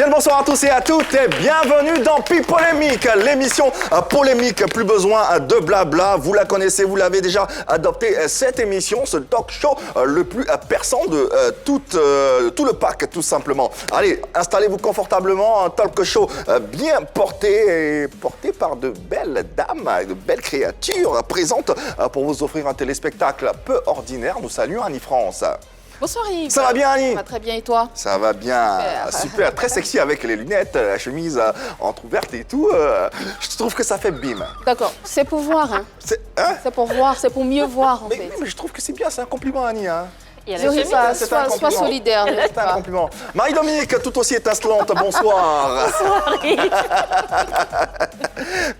Bien le bonsoir à tous et à toutes et bienvenue dans Pipolémique, l'émission polémique, plus besoin de blabla. Vous la connaissez, vous l'avez déjà adopté cette émission, ce talk show le plus perçant de tout le pack tout simplement. Allez, installez-vous confortablement, un talk show bien porté et porté par de belles dames, de belles créatures présentes pour vous offrir un téléspectacle peu ordinaire. Nous saluons Annie France. Bonsoir Yves. Ça va bien Annie? Ça va très bien et toi? Ça va bien, super, très sexy avec les lunettes, la chemise entrouverte et tout. Je trouve que ça fait bim. D'accord, c'est pour voir, hein. C'est pour voir, c'est pour mieux voir en fait. Mais je trouve que c'est bien, c'est un compliment Annie. Hein. Sois solidaire. C'est un compliment. Marie-Dominique, tout aussi étincelante, bonsoir. Bonsoir.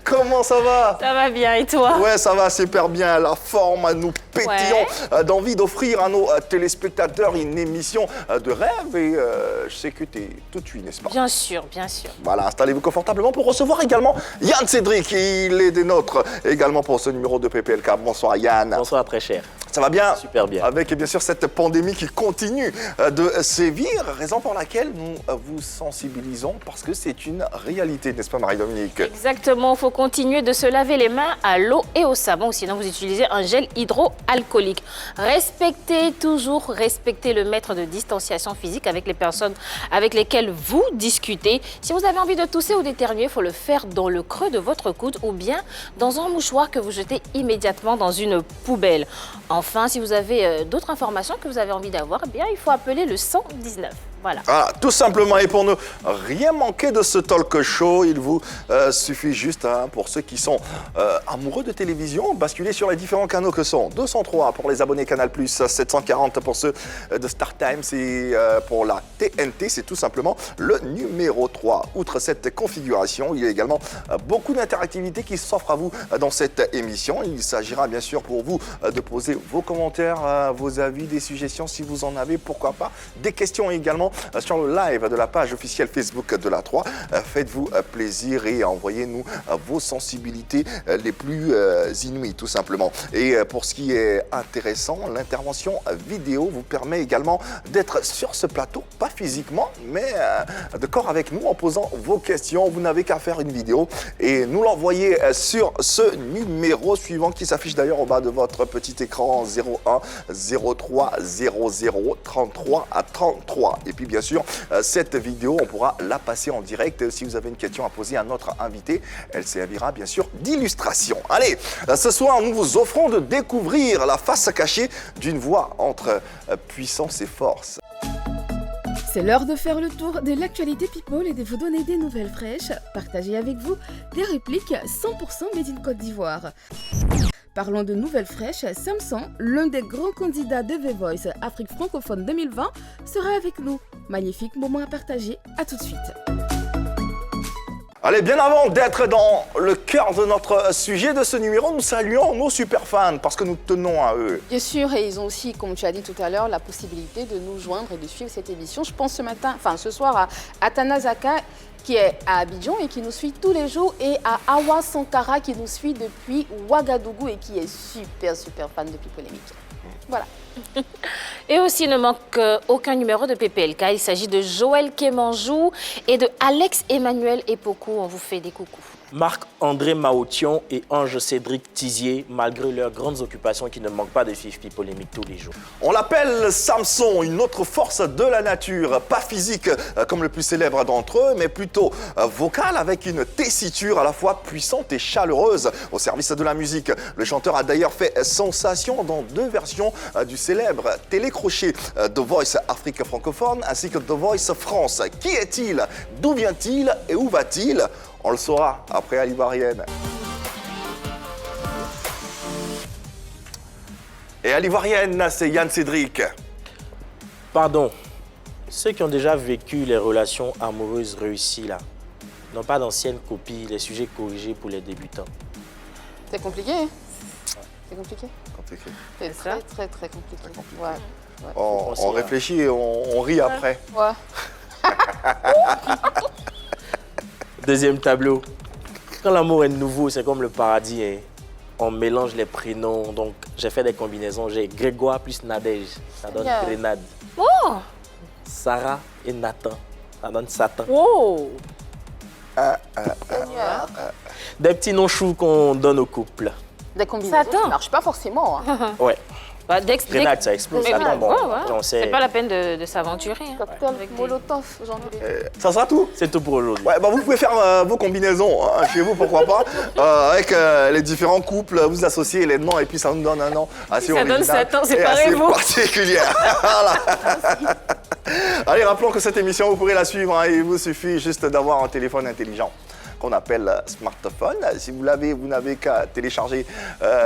Comment ça va? Ça va bien et toi? Ouais, ça va super bien. La forme, nous pétillons d'envie d'offrir à nos téléspectateurs une émission de rêve et je sais que tu es toute suite, n'est-ce pas? Bien sûr, bien sûr. Voilà, installez-vous confortablement pour recevoir également Yann Cédric. Il est des nôtres également pour ce numéro de PPLK. Bonsoir Yann. Bonsoir très cher. Ça va bien? Super bien. Avec bien sûr cette pandémie qui continue de sévir, raison pour laquelle nous vous sensibilisons parce que c'est une réalité, n'est-ce pas Marie-Dominique? Exactement, il faut continuer de se laver les mains à l'eau et au savon, sinon vous utilisez un gel hydroalcoolique. Toujours respectez le mètre de distanciation physique avec les personnes avec lesquelles vous discutez. Si vous avez envie de tousser ou d'éternuer, il faut le faire dans le creux de votre coude ou bien dans un mouchoir que vous jetez immédiatement dans une poubelle. Enfin, si vous avez d'autres informations que vous avez envie d'avoir, eh bien, il faut appeler le 119. Voilà. Ah, tout simplement. Et pour ne rien manquer de ce talk show, il vous suffit juste, pour ceux qui sont amoureux de télévision, basculer sur les différents canaux que sont 203 pour les abonnés Canal+, 740 pour ceux de StarTimes et pour la TNT, c'est tout simplement le numéro 3. Outre cette configuration, il y a également beaucoup d'interactivité qui s'offre à vous dans cette émission. Il s'agira bien sûr pour vous de poser vos commentaires, vos avis, des suggestions si vous en avez, pourquoi pas, des questions également sur le live de la page officielle Facebook de la 3. Faites-vous plaisir et envoyez-nous vos sensibilités les plus inouïes tout simplement. Et pour ce qui est intéressant, l'intervention vidéo vous permet également d'être sur ce plateau, pas physiquement, mais de corps avec nous en posant vos questions. Vous n'avez qu'à faire une vidéo et nous l'envoyer sur ce numéro suivant qui s'affiche d'ailleurs au bas de votre petit écran 01 03 00 33 à 33. Et puis bien sûr, cette vidéo, on pourra la passer en direct. Si vous avez une question à poser à notre invité, elle servira bien sûr d'illustration. Allez, ce soir, nous vous offrons de découvrir la face cachée d'une voix entre puissance et force. C'est l'heure de faire le tour de l'actualité People et de vous donner des nouvelles fraîches, partager avec vous des répliques 100% made in Côte d'Ivoire. Parlons de nouvelles fraîches, Samson, l'un des grands candidats de The Voice Afrique francophone 2020, sera avec nous. Magnifique moment à partager, à tout de suite. Allez, bien avant d'être dans le cœur de notre sujet de ce numéro, nous saluons nos super fans parce que nous tenons à eux. Bien sûr, et ils ont aussi, comme tu as dit tout à l'heure, la possibilité de nous joindre et de suivre cette émission. Je pense ce soir à Atanazaka qui est à Abidjan et qui nous suit tous les jours, et à Awa Sankara qui nous suit depuis Ouagadougou et qui est super fan de Pipolémique. Voilà. Et aussi, il ne manque aucun numéro de PPLK. Il s'agit de Joël Kemanjou et de Alex Emmanuel Epoku. On vous fait des coucous. Marc-André Maotion et Ange Cédric Tizier, malgré leurs grandes occupations, qui ne manquent pas de suivre Pipolémique tous les jours. On l'appelle Samson, une autre force de la nature, pas physique comme le plus célèbre d'entre eux, mais plutôt vocale, avec une tessiture à la fois puissante et chaleureuse au service de la musique. Le chanteur a d'ailleurs fait sensation dans 2 versions du célèbre télécrochet The Voice Afrique francophone ainsi que The Voice France. Qui est-il? D'où vient-il et où va-t-il? On le saura après à l'Ivoirienne. Et à l'Ivoirienne, c'est Yann Cédric. Pardon, ceux qui ont déjà vécu les relations amoureuses réussies là, n'ont pas d'anciennes copies, les sujets corrigés pour les débutants. C'est compliqué, hein? C'est compliqué. C'est très compliqué. Ouais. On réfléchit et on rit après. Ouais. Deuxième tableau. Quand l'amour est nouveau, c'est comme le paradis. Hein. On mélange les prénoms. Donc, j'ai fait des combinaisons. J'ai Grégoire plus Nadège. Ça donne Grenade. Oh! Sarah et Nathan. Ça donne Satan. Oh! Seigneur. Des petits noms choux qu'on donne aux couples. Des combinaisons qui Satan. ne marchent pas forcément. Hein. Ouais. Bah, Grenade, ça explose. Mais Satan, bon, ouais. on sait. C'est pas la peine de s'aventurer. Hein, Cocktail avec des- Molotov, j'ai envie de dire. Ça sera tout? C'est tout pour aujourd'hui. Ouais, bah vous pouvez faire vos combinaisons hein, chez vous, pourquoi pas, avec les différents couples, vous associez les noms et puis ça nous donne un nom assez Ça original. donne Satan, et séparez-vous. assez particulier. Voilà. Allez, rappelons que cette émission, vous pourrez la suivre. Hein, il vous suffit juste d'avoir un téléphone intelligent qu'on appelle smartphone. Si vous l'avez, vous n'avez qu'à télécharger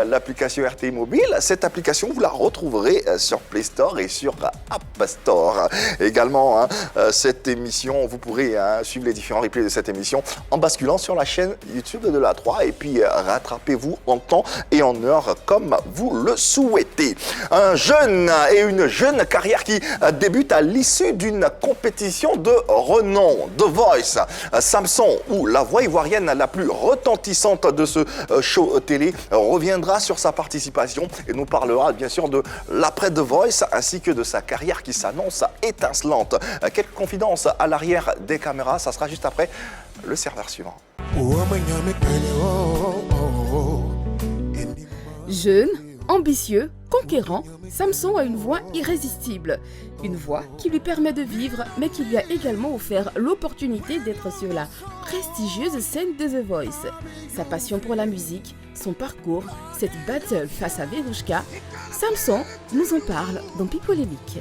l'application RTI Mobile. Cette application, vous la retrouverez sur Play Store et sur App Store. Également, hein, cette émission, vous pourrez suivre les différents replays de cette émission en basculant sur la chaîne YouTube de la 3 et puis rattrapez-vous en temps et en heure comme vous le souhaitez. Un jeune et une jeune carrière qui débute à l'issue d'une compétition de renom. The Voice, Samson ou la voix ivoirienne la plus retentissante de ce show télé reviendra sur sa participation et nous parlera bien sûr de l'après The Voice ainsi que de sa carrière qui s'annonce étincelante. Quelques confidences à l'arrière des caméras, ça sera juste après le serveur suivant. Jeune, ambitieux, conquérant, Samson a une voix irrésistible. Une voix qui lui permet de vivre, mais qui lui a également offert l'opportunité d'être sur la prestigieuse scène de The Voice. Sa passion pour la musique, son parcours, cette battle face à Verouchka, Samson nous en parle dans Pipolémique.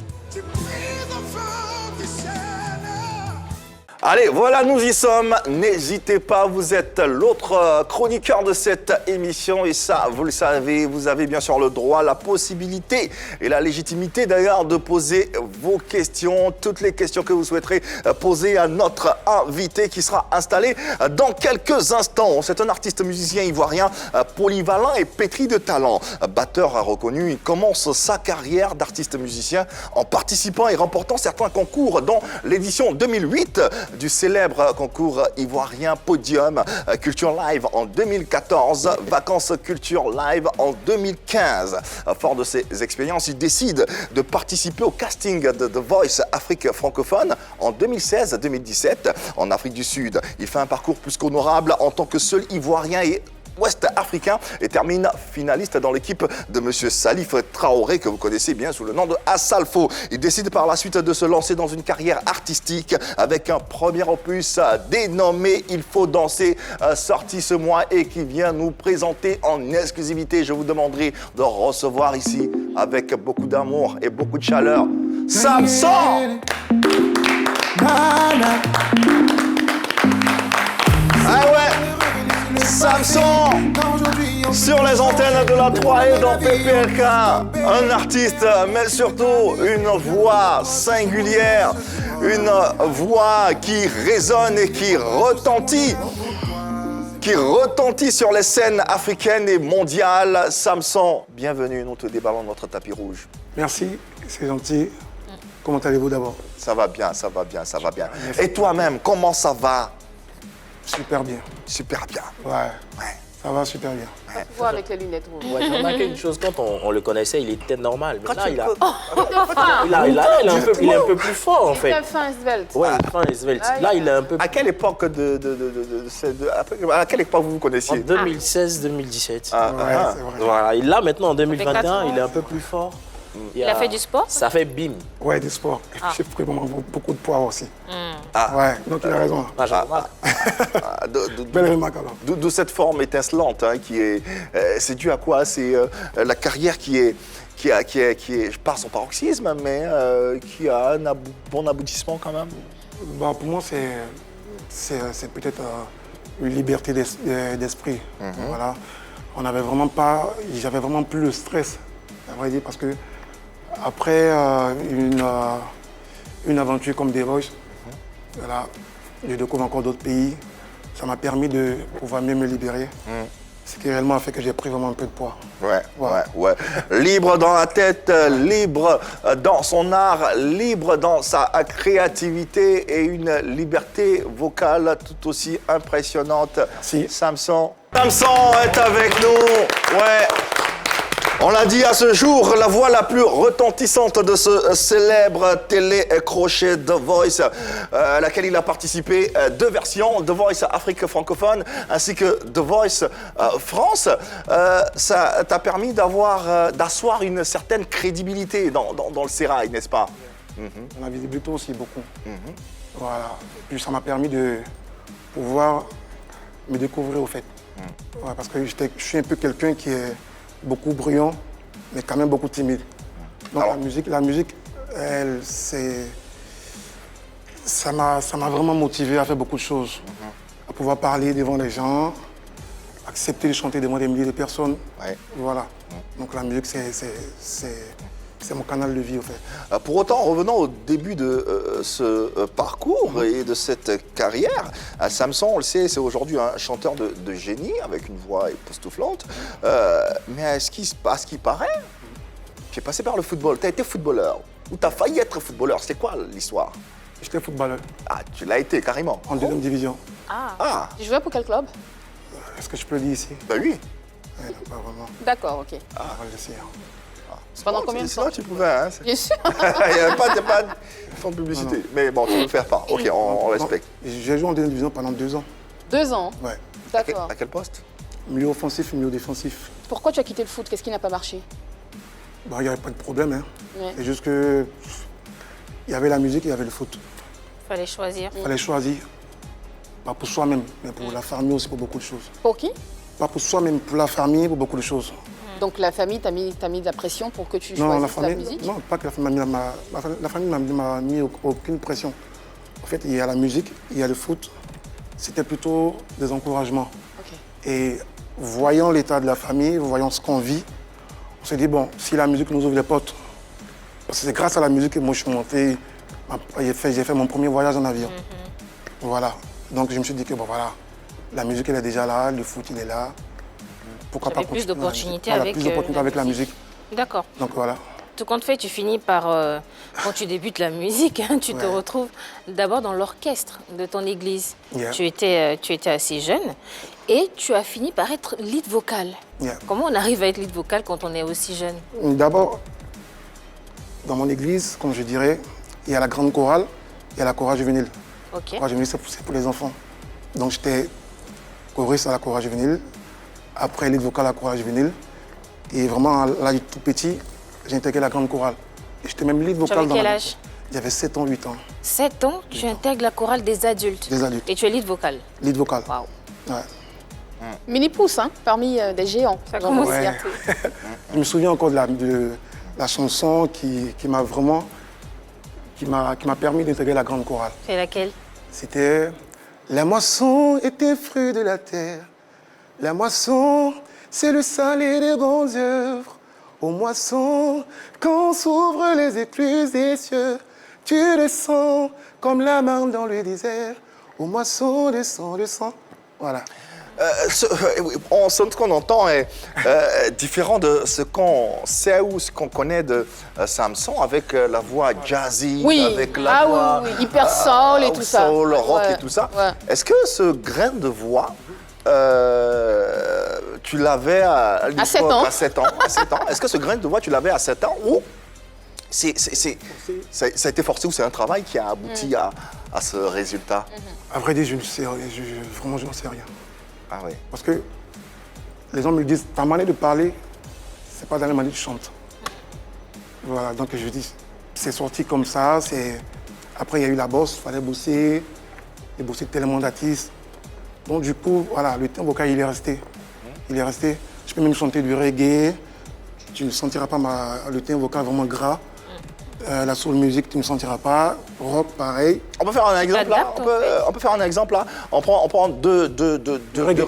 Allez, voilà, nous y sommes. N'hésitez pas, vous êtes l'autre chroniqueur de cette émission et ça, vous le savez, vous avez bien sûr le droit, la possibilité et la légitimité d'ailleurs de poser vos questions, toutes les questions que vous souhaiterez poser à notre invité qui sera installé dans quelques instants. C'est un artiste musicien ivoirien polyvalent et pétri de talent. Batteur reconnu, il commence sa carrière d'artiste musicien en participant et remportant certains concours dont l'édition 2008 du célèbre concours ivoirien Podium, Culture Live en 2014, Vacances Culture Live en 2015. Fort de ces expériences, il décide de participer au casting de The Voice Afrique francophone en 2016-2017 en Afrique du Sud. Il fait un parcours plus qu'honorable en tant que seul Ivoirien et ouest-africain et termine finaliste dans l'équipe de Monsieur Salif Traoré que vous connaissez bien sous le nom de Assalfo. Il décide par la suite de se lancer dans une carrière artistique avec un premier opus dénommé Il faut danser, sorti ce mois et qui vient nous présenter en exclusivité. Je vous demanderai de recevoir ici avec beaucoup d'amour et beaucoup de chaleur Samson. Ah ouais, Samson sur les antennes de la 3 et dans PPLK, un artiste mais surtout une voix singulière, une voix qui résonne et qui retentit sur les scènes africaines et mondiales. Samson, bienvenue, nous te déballons notre tapis rouge. Merci, c'est gentil. Comment allez-vous d'abord? Ça va bien, ça va bien, ça va bien. Et toi-même, comment ça va? Super bien. Super bien. Ouais, ça va super bien. Tu vois avec les lunettes rouges. Ouais, j'ai remarqué une chose, quand on le connaissait, il était normal. Mais Quand là, tu- il Oh, est un peu plus fort en fait. C'était fin svelte. Ouais, fin svelte. Là, il est un peu À quelle époque à quelle époque vous vous en connaissiez? 2016-2017. Ah, Ouais, ah, c'est vrai. Voilà, et là maintenant en 2021, 4 ans. il est un peu plus fort. Il a fait du sport? Ça fait bim. Ouais, du sport. J'ai pris vraiment beaucoup de poids aussi. Ah. Ouais, donc il a raison. Ah, je remarque. Belle remarque alors. D'où cette forme étincelante hein, qui est. C'est dû à quoi? C'est la carrière qui par son paroxysme, mais qui a un bon aboutissement quand même. Bah, pour moi, c'est peut-être une liberté d'esprit. Voilà. J'avais vraiment plus le stress, à vrai dire, parce que après une aventure comme The Voice, voilà, je découvre encore d'autres pays. Ça m'a permis de pouvoir mieux me libérer. Ce qui réellement a fait que j'ai pris vraiment un peu de poids. Ouais. Libre dans la tête, libre dans son art, libre dans sa créativité et une liberté vocale tout aussi impressionnante. Merci. Samson est avec nous. Ouais. On l'a dit à ce jour, la voix la plus retentissante de ce célèbre télé-crochet The Voice, à laquelle il a participé 2 versions, The Voice Afrique francophone ainsi que The Voice France. Ça t'a permis d'asseoir une certaine crédibilité dans le sérail, n'est-ce pas? Dans la visibilité aussi, beaucoup. Voilà. Puis ça m'a permis de pouvoir me découvrir au fait. Ouais, parce que je suis un peu quelqu'un qui est beaucoup bruyant, mais quand même beaucoup timide. Donc Alors, la musique, ça m'a vraiment motivé à faire beaucoup de choses. À pouvoir parler devant les gens, accepter de chanter devant des milliers de personnes. Ouais. Voilà. Donc la musique, c'est mon canal de vie, au fait. Pour autant, revenons au début de ce parcours et de cette carrière. Samson, on le sait, c'est aujourd'hui un chanteur de génie avec une voix époustouflante. Mais à ce qui paraît, tu es passé par le football. Tu as été footballeur ou tu as failli être footballeur. C'est quoi l'histoire? J'étais footballeur Ah, tu l'as été carrément. en 2e division. Ah, Tu jouais pour quel club? Est-ce que je peux le dire ici? bah oui. Non, pas vraiment. D'accord, ok. On va le laisser. Pendant combien de Sinon, temps? tu pouvais. Hein, Bien sûr. il n'y a pas de fond de publicité. Mais bon, tu ne le faire pas. Ok, on respecte. J'ai joué en 2e division pendant 2 ans. 2 ans. Ouais. D'accord. À quel poste? Milieu offensif, milieu défensif. Pourquoi tu as quitté le foot? Qu'est-ce qui n'a pas marché? Bah, il n'y avait pas de problème. Hein. Ouais. C'est juste que il y avait la musique et il y avait le foot. Fallait choisir. Il fallait choisir. Pas pour soi-même, mais pour la famille aussi, pour beaucoup de choses. Pour qui? Pas pour soi-même, pour la famille, pour beaucoup de choses. Donc la famille t'a mis de la pression pour que tu Non, choisisses la musique? non, pas que la famille m'a mis aucune pression. En fait, il y a la musique, il y a le foot. C'était plutôt des encouragements. Ok. Et voyant l'état de la famille, voyant ce qu'on vit, on s'est dit, bon, si la musique nous ouvre les portes, parce que c'est grâce à la musique que moi je suis monté, j'ai fait mon premier voyage en avion. Voilà. Donc je me suis dit que, bon voilà, la musique elle est déjà là, le foot il est là. Pourquoi pas J'avais plus continuer d'opportunités voilà, avec, plus d'opportunités avec la musique. D'accord. Donc voilà. Tout compte fait, tu finis par, quand tu débutes la musique, hein, tu te Ouais. retrouves d'abord dans l'orchestre de ton église. Yeah. Tu étais assez jeune et tu as fini par être lead vocal. Yeah. Comment on arrive à être lead vocal quand on est aussi jeune? D'abord, dans mon église, comme je dirais, il y a la grande chorale, il y a la chorale juvénile. Ok. La chorale juvénile, c'est pour les enfants. Donc j'étais choriste à la chorale juvénile, après lead vocal à la chorale juvénile. Et vraiment, à l'âge tout petit, j'ai intégré la grande chorale. Et j'étais même lead Tu vocal avais dans quel la... âge? J'avais 7 ans, 8 ans. 7 ans, tu intègres la chorale des adultes. Des adultes. Et tu es lead vocal. Lead vocal. Waouh. Ouais. Mini-pouce, hein, parmi des géants. Ça J'en commence vois Ouais. aussi. Je me souviens encore de la chanson qui m'a vraiment... qui m'a permis d'intégrer la grande chorale. C'est laquelle? C'était la moisson est un fruit de la terre. La moisson, c'est le salé des bonnes œuvres. Aux moissons, quand s'ouvrent les écluses des cieux, tu descends comme la marne dans le désert. Aux moissons, descends. Voilà. Ce qu'on entend est différent de ce qu'on sait ou ce qu'on connaît de Samson avec la voix jazzy, Oui, avec la voix oui, hyper soul et tout ça. soul, rock Ouais, et tout ça. ouais. Est-ce que ce grain de voix, tu l'avais à 7 ans. À 7 ans. Est-ce que ce grain de voix, tu l'avais à 7 ans ou ça a été forcé ou c'est un travail qui a abouti à ce résultat? À vrai dire, je ne sais rien. Vraiment, je n'en sais rien. Ah oui. Parce que les gens me disent, ta manière de parler, c'est pas dans la manière que tu chantes. Voilà, donc je dis, c'est sorti comme ça. Après, il y a eu la bosse, il fallait bosser. J'ai bossé tellement d'artistes. Donc du coup, voilà, le thème vocal, il est resté. Il est resté. Je peux même chanter du reggae. Tu ne sentiras pas le thème vocal vraiment gras. La soul music, tu ne sentiras pas. Rock, pareil. On peut faire un exemple là. T'adaptes, On peut faire un exemple là. On prend deux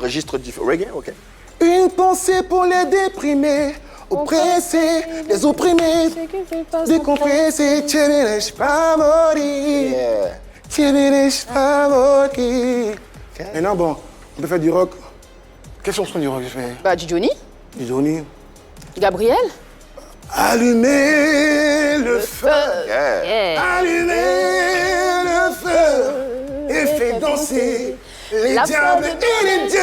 registres différents. Reggae, ok. Une pensée pour les déprimés, oppressés, les opprimés, décompressés. Tu ne laisses pas mourir. Yeah. Tu ne laisses pas mourir. Maintenant, bon, on peut faire du rock. Quelle chanson du rock je fais? Bah, du Johnny, Du Johnny. Gabriel. Allumez le feu, Yeah. Yeah. allumez le feu et faites danser les La diables femme et les dieux.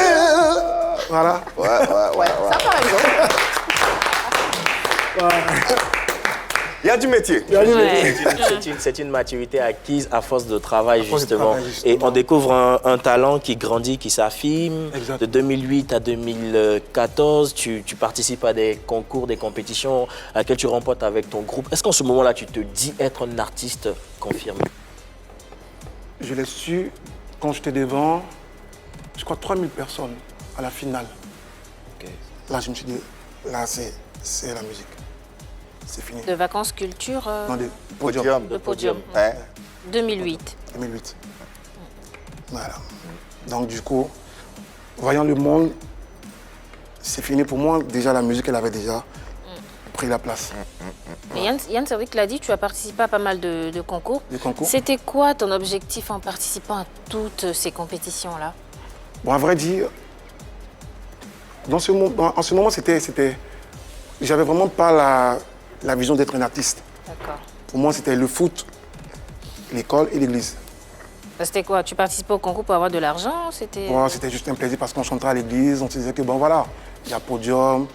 Voilà. Ouais. Ça, par exemple. Il y a du métier. C'est une maturité acquise à force de travail, force de justement. travail, justement. Et on découvre un talent qui grandit, qui s'affirme. Exact. De 2008 à 2014, tu participes à des concours, des compétitions à laquelle tu remportes avec ton groupe. Est-ce qu'en ce moment-là, tu te dis être un artiste confirmé? Je l'ai su quand j'étais devant, je crois, 3000 personnes à la finale. Ok. Là, je me suis dit, là, c'est la musique. C'est fini. De vacances culture, Dans des podiums. Podium. le podium. Hein? 2008. 2008. Voilà. Donc, du coup, voyant le monde, c'est fini pour moi. Déjà, la musique, elle avait déjà pris la place. Mais Yann Cédric l'a dit, tu as participé à pas mal de concours. Des concours. C'était quoi ton objectif en participant à toutes ces compétitions-là? Bon, à vrai dire, en ce moment, j'avais vraiment pas la vision d'être un artiste. D'accord. Pour moi, c'était le foot, l'école et l'église. C'était quoi? Tu participais au concours pour avoir de l'argent? C'était... Moi, c'était juste un plaisir parce qu'on chantait à l'église, on se disait que bon, voilà, il y a podium,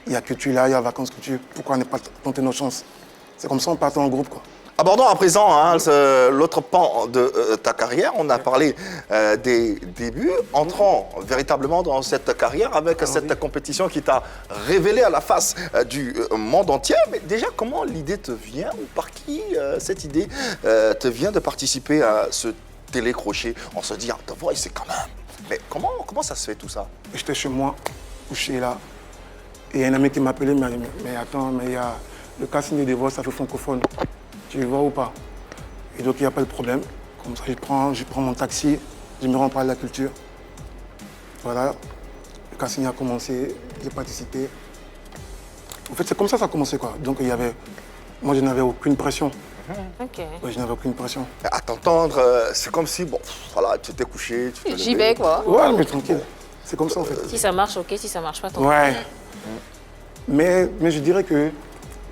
il y a culture là, il y a vacances culture, pourquoi ne pas tenter nos chances? C'est comme ça, on partait en groupe, quoi. Abordons à présent l'autre pan de ta carrière. On a parlé des débuts. Entrons véritablement dans cette carrière avec cette compétition qui t'a révélé à la face du monde entier. Mais déjà, comment l'idée te vient ou par qui cette idée te vient de participer à ce télécrochet? On se dit, ah, The Voice, c'est quand même... Mais comment ça se fait tout ça? J'étais chez moi, couché là, et il y a un ami qui m'appelait, il m'a dit, mais attends, mais il y a le casting de Voice, ça fait francophone. Tu le vois ou pas? Et donc, il n'y a pas de problème. Comme ça, je prends mon taxi, je me rends par la culture. Voilà, le casting a commencé, j'ai participé. En fait, c'est comme ça que ça a commencé, quoi. Donc, moi, je n'avais aucune pression. Ok. Ouais, je n'avais aucune pression. À t'entendre, c'est comme si, bon, voilà, tu t'es couché, tu t'es J'y levé. vais, quoi. Ouais, mais tranquille. C'est comme ça, en fait. Si ça marche, ok. Si ça marche pas, tant pis. Ouais. Mais je dirais que,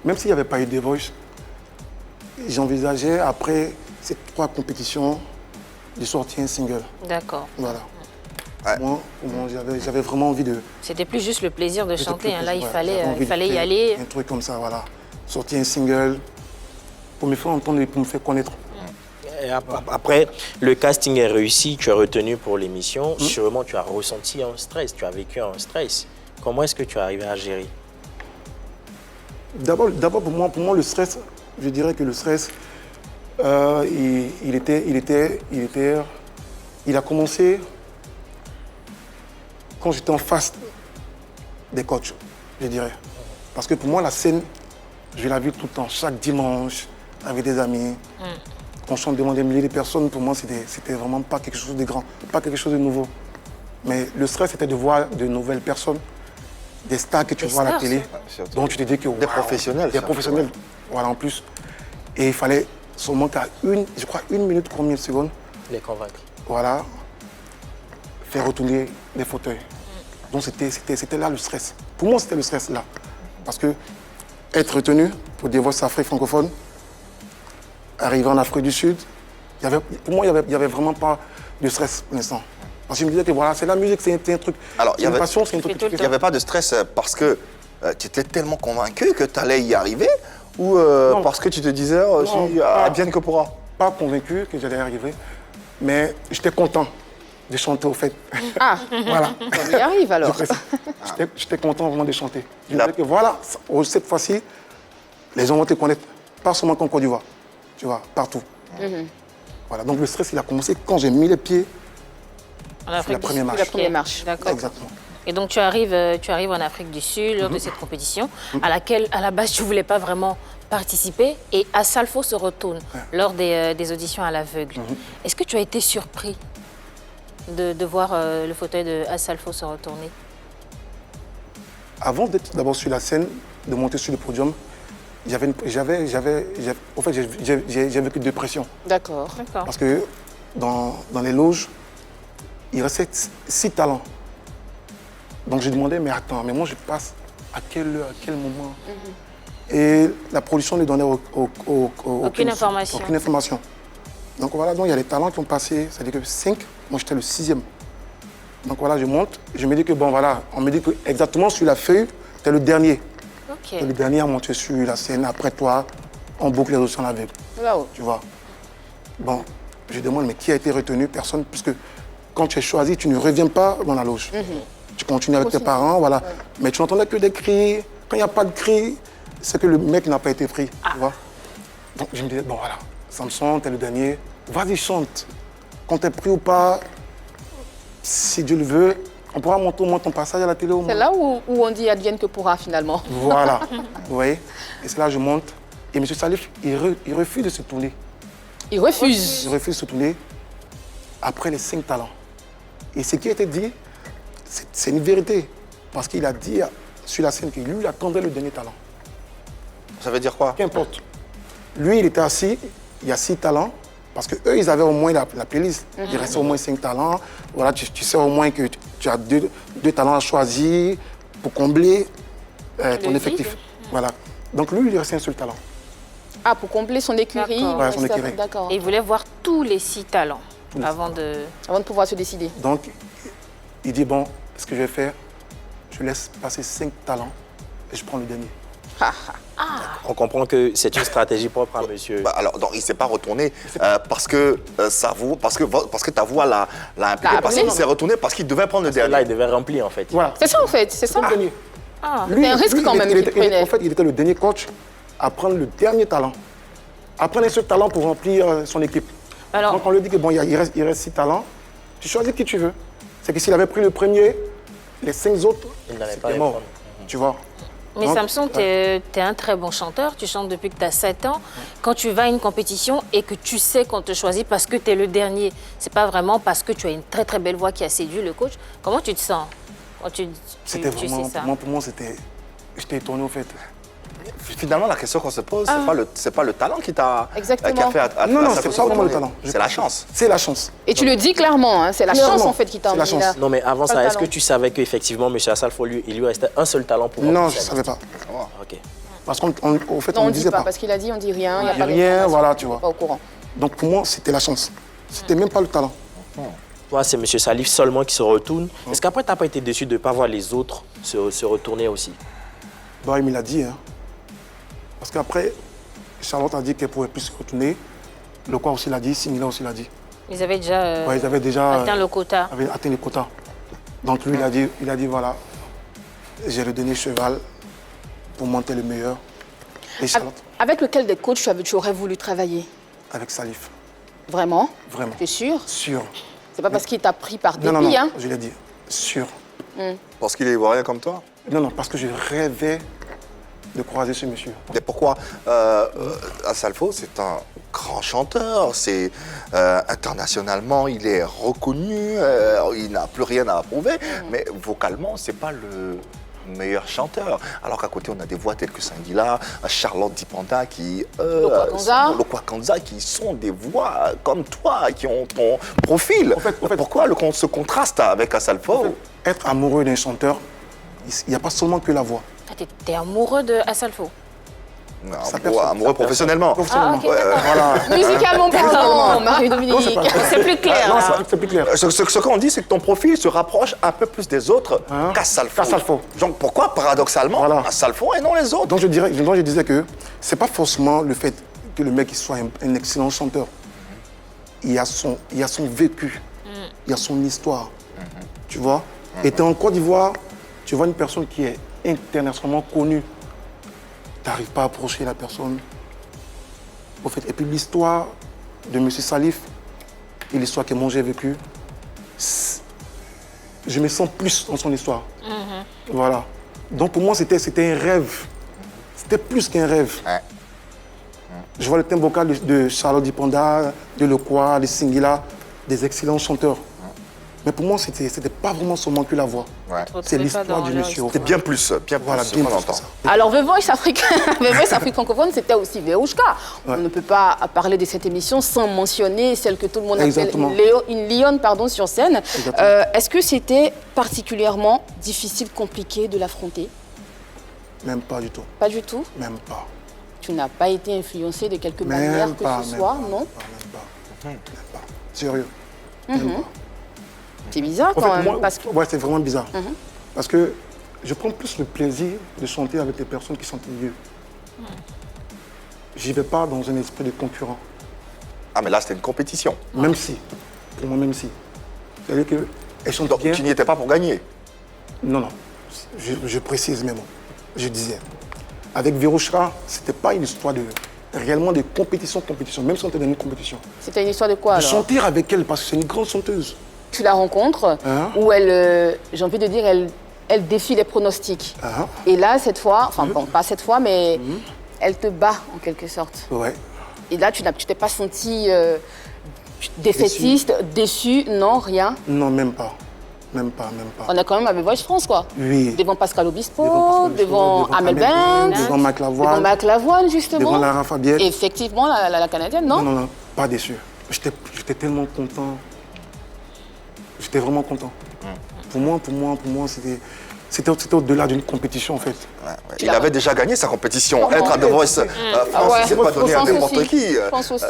même s'il n'y avait pas eu The Voice, j'envisageais, après ces 3 compétitions, de sortir un single. D'accord. Voilà. Ouais. Moi, j'avais vraiment envie de... C'était plus juste le plaisir de chanter. Hein. Là, il Ouais, fallait, j'avais envie il de fallait y faire aller. Un truc comme ça, voilà. Sortir un single pour me faire entendre et pour me faire connaître. Et après, le casting est réussi, tu es retenu pour l'émission. Sûrement, tu as ressenti un stress, tu as vécu un stress. Comment est-ce que tu es arrivé à gérer? D'abord pour moi, le stress, je dirais que le stress, il a commencé quand j'étais en face des coachs, je dirais. Parce que pour moi, la scène, je la vis tout le temps, chaque dimanche, avec des amis. Quand je chante devant des milliers de personnes, pour moi, c'était vraiment pas quelque chose de grand, pas quelque chose de nouveau. Mais le stress, c'était de voir de nouvelles personnes, des stars que tu vois à la télé, surtout. dont tu te dis que... Des professionnels, Des ça. professionnels, voilà, en plus. Et il fallait seulement qu'à je crois, 1 minute, combien de secondes, Les convaincre. voilà, faire retourner les fauteuils. Donc c'était là le stress. Pour moi, c'était le stress là. Parce que être retenu pour The Voice Afrique francophone, arriver en Afrique du Sud, pour moi, il n'y avait vraiment pas de stress pour l'instant. Parce que je me disais que voilà, c'est la musique, c'est un truc. Alors, c'est une passion, c'est un truc que tu Il fais. n'y avait pas de stress parce que tu étais tellement convaincu que tu allais y arriver ou Non. parce que tu te disais, bien que pourra? Pas convaincu que j'allais y arriver, mais j'étais content de chanter au fait. Ah, Voilà. on y arrive alors. J'étais content vraiment de chanter. Je me disais que voilà, cette fois-ci, les gens vont te connaître, pas seulement qu'en Côte d'Ivoire, tu vois, partout. Voilà, donc le stress, il a commencé quand j'ai mis les pieds. En Afrique la du première Sud. marche. La première marche. D'accord. Exactement. Et donc tu arrives en Afrique du Sud lors de cette compétition à laquelle, à la base, tu ne voulais pas vraiment participer. Et Assalfo se retourne lors des auditions à l'aveugle. Est-ce que tu as été surpris de voir le fauteuil de Assalfo se retourner? Avant d'être d'abord sur la scène, de monter sur le podium, j'ai vécu de dépression. D'accord. D'accord. Parce que dans les loges, il restait 6 talents. Donc je demandais, mais attends, mais moi je passe à quelle heure, à quel moment? Et la production ne donnait aucune information. Donc voilà, donc il y a les talents qui ont passé, c'est-à-dire que 5, moi j'étais le 6e. Donc voilà, je monte, je me dis que bon voilà, on me dit que exactement sur la feuille, t'es le dernier. Ok. Ok. Et le dernier à monter sur la scène, après toi, on boucle les auditions avec. Là-haut. Tu vois. Bon, je demande, mais qui a été retenu? Personne, puisque quand tu es choisi, tu ne reviens pas dans la loge. Tu continues avec tes parents, voilà. Mais tu n'entendais que des cris. Quand il n'y a pas de cris, c'est que le mec n'a pas été pris, tu vois. Donc je me disais, bon voilà, Samson, t'es le dernier, vas-y, chante. Quand t'es pris ou pas, si Dieu le veut, on pourra monter au moins ton passage à la télé au moins. C'est là où on dit advienne que pourra finalement. Voilà, vous voyez. Et c'est là que je monte. Et M. Salif, il refuse de se tourner. Il refuse. Il refuse de se tourner après les 5 talents. Et ce qui a été dit, c'est une vérité. Parce qu'il a dit sur la scène que lui, il attendait le dernier talent. Ça veut dire quoi? Qu'importe. Lui, il était assis, il y a 6 talents. Parce qu'eux, ils avaient au moins la playlist. Il restait au moins 5 talents. Voilà, tu sais au moins que tu as deux talents à choisir pour combler ton Le effectif. vide. Voilà. Donc lui, il restait un seul talent. Ah, pour combler son écurie. D'accord. Ouais, son ça- écurie. D'accord. Et il voulait voir tous les 6 talents les avant de... Avant de pouvoir se décider. Donc, il dit, bon, ce que je vais faire, je laisse passer 5 talents et je prends le dernier. On comprend que c'est une stratégie propre à monsieur. Bah, alors, donc, il ne s'est pas retourné parce que ta voix l'a impliqué. L'a Parce appelé. qu'il s'est retourné parce qu'il devait prendre le Là, dernier. il devait remplir en fait. Voilà. C'est ça en fait, c'est ça. Le dernier. Ah, Lui, C'est un risque quand même qu'il prenait. En fait, il était le dernier coach à prendre le dernier talent. À prendre ce talent pour remplir son équipe. Alors- Donc on lui dit que bon, il reste 6 talents. Tu choisis qui tu veux. C'est que s'il avait pris le premier, les 5 autres, Il n'allait pas c'était les mort. prendre. Tu vois. mais Donc, Samson, tu es un très bon chanteur, tu chantes depuis que tu as 7 ans. Quand tu vas à une compétition et que tu sais qu'on te choisit parce que tu es le dernier, c'est pas vraiment parce que tu as une très très belle voix qui a séduit le coach. Comment tu te sens quand tu C'était sais vraiment, ça? pour moi, c'était... J'étais étonné au fait. Finalement, la question qu'on se pose, c'est pas le talent qui t'a Exactement. qui a fait Non, c'est pas vraiment le talent. C'est la chance. C'est la chance. Et tu le dis clairement, hein, c'est la Clairement, chance en fait qui t'a c'est la emmené chance. là. Non, mais avant Pas ça, le est-ce que talent. tu savais qu'effectivement, M. Assalfo, il lui restait un seul talent pour Non, remplir je ne sa savais liste? pas. Ok. Parce qu'au fait, Non, on on ne ne dit disait pas, pas. parce qu'il a dit, on dit rien, il n'y a dit pas rien, d'information, voilà, on tu est vois. Pas au courant. Donc pour moi, c'était la chance. C'était même pas le talent. Toi, c'est M. Salif seulement qui se retourne. Est-ce qu'après, tu n'as pas été déçu de ne pas voir les autres se retourner aussi? Bah, il me l'a dit. Hein. Parce qu'après, Charlotte a dit qu'elle ne pouvait plus se retourner. Le quoi aussi l'a dit, Singila aussi l'a dit. Ils avaient déjà Ouais, ils avaient déjà atteint le quota. avaient atteint les quotas. Donc lui, il a dit voilà, j'ai le dernier cheval pour monter le meilleur. Et Charlotte, Avec lequel des coachs tu aurais voulu travailler? avec Salif. Vraiment? Vraiment. Tu es sûr? Sûr. C'est pas parce qu'il t'a pris par dépit, Non, non, non, hein? je l'ai dit. Sûr. Parce qu'il est ivoirien comme toi. Non, non, parce que je rêvais de croiser ce monsieur. Et pourquoi Assalfo, c'est un grand chanteur, c'est internationalement, il est reconnu, il n'a plus rien à approuver, mais vocalement, c'est pas le meilleur chanteur. Alors qu'à côté, on a des voix telles que Singila, Charlotte Dipanda, Lokwakanza, qui sont des voix comme toi, qui ont ton profil. En fait- Pourquoi ce contraste avec Assalfo? Être amoureux d'un chanteur, il n'y a pas seulement que la voix. Ah, t'es amoureux de Assalfo? Amoureux professionnellement. Professionnellement. ok, d'accord. Voilà. Musicalement parlant, Marie-Dominique. Non, c'est pas- C'est plus clair. Non, hein. c'est plus clair. Ce qu'on dit, c'est que ton profil se rapproche un peu plus des autres Hein? qu'Assalfo. Qu'Assalfo. Donc pourquoi, paradoxalement, Voilà. Assalfo et non les autres? Donc je disais que c'est pas forcément le fait que le mec il soit un excellent chanteur. Il y a son vécu, il y a son histoire. Tu vois? Et tu es en Côte d'Ivoire, tu vois une personne qui est internationalement connue. Tu n'arrives pas à approcher la personne. Au fait, et puis l'histoire de M. Salif et l'histoire que moi j'ai vécue, je me sens plus dans son histoire. Voilà. Donc pour moi, c'était un rêve. C'était plus qu'un rêve. Ouais. Je vois le thème vocal de Charlotte Dipanda, de Lekwa, de Singila, des excellents chanteurs. Mais pour moi, c'était pas vraiment seulement que la voix. Ouais. C'est l'histoire du monsieur. C'est bien plus Voilà, ce bien qu'on plus entend. que ça. Alors, The Voice Afrique, The Voice Afrique francophone, c'était aussi Verouchka. On ne peut pas parler de cette émission sans mentionner celle que tout le monde Exactement. appelle une lionne sur scène. Exactement. Est-ce que c'était particulièrement difficile, compliqué de l'affronter? Même pas du tout. Pas du tout. Même pas. Tu n'as pas été influencé de quelque manière Même que pas. ce Même soit, pas, non? Même pas. Sérieux. Même pas. C'est bizarre En quand fait, même. moi, parce que... ouais, c'est vraiment bizarre. Parce que je prends plus le plaisir de chanter avec les personnes qui chantent mieux. J'y vais pas dans un esprit de concurrent. Ah, mais là, c'était une compétition. Même si. Pour moi, même si. C'est-à-dire qu'elle chante Donc, bien. tu n'y étais pas pour gagner. Non, non. Je précise mes mots. Je disais. Avec Verouchka, c'était pas une histoire de réellement de compétition, même si on était dans une compétition. C'était une histoire de quoi De alors? chanter avec elle, parce que c'est une grande chanteuse. Tu la rencontres, Hein? où elle, j'ai envie de dire, elle défie les pronostics. Ah, Et là, cette fois, enfin bon, pas cette fois, mais elle te bat en quelque sorte. ouais. Et là, tu t'es pas senti défaitiste, déçu, non, rien. Non, même pas. Même pas. On est quand même avec Voice France, quoi. Oui. Devant Pascal Obispo, Devant Pascal Obispo, devant Amel Bent, devant Mac Lavoine, devant Mac Lavoine, justement. devant Lara Fabienne. Effectivement, la Canadienne, non? Non, pas déçu. J'étais tellement content. J'étais vraiment content. Pour moi, c'était au-delà d'une compétition, en fait. Ouais. Il avait déjà gagné sa compétition. Comment? Être à The Voice France, Ouais. c'est pas donné à Je pense n'importe aussi. qui. Je pense aussi.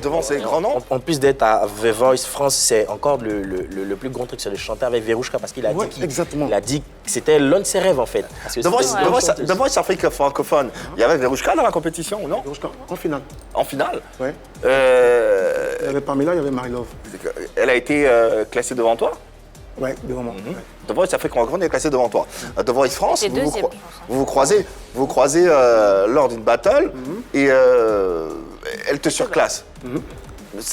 Devant ces grands noms. En plus d'être à The Voice France, c'est encore le plus grand truc, c'est de chanter avec Verouchka parce qu'il a Ouais, dit exactement. il a dit que c'était l'un de ses rêves en fait. Parce que The Voice, c'était une grande chanteuse. The Voice Afrique francophone. Il y avait Verouchka dans la compétition, ou non? En finale. En finale. Ouais. Euh, Il y avait Pamela, il y avait Marie-Love. Elle a été classée devant toi? Ouais, devant moi. Ouais. The Voice Afrique francophone est classée devant toi. The Voice France, C'est deuxième, vous vous croisez lors d'une battle et elle te surclasse.